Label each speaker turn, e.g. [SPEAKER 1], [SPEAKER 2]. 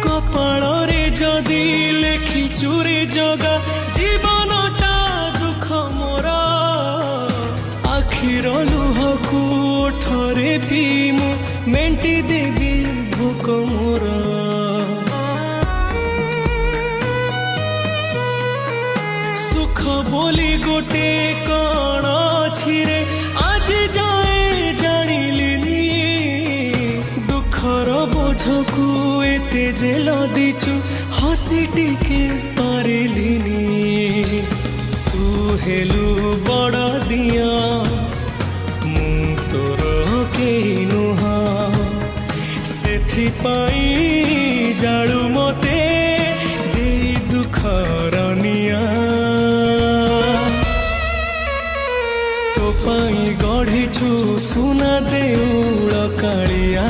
[SPEAKER 1] कपाଳରେ जदि लेखिचु रे जगा जीवनटा दुख मोर आखिर लुहकु ओठरे पिमु मेंटी देबी भोक मोर सुख बोली गोटे कण अछि रे आज जाए जानिलिनी दुखर बोझकु एते जे लदिचु हसी टिके पारिलिनी तू हेलु बड़ दिया मु तोर केही नुहा सेथिपाई जाळु मते देई दुखर निया तो पाई गढ़िछु सुना देउळ कालिया।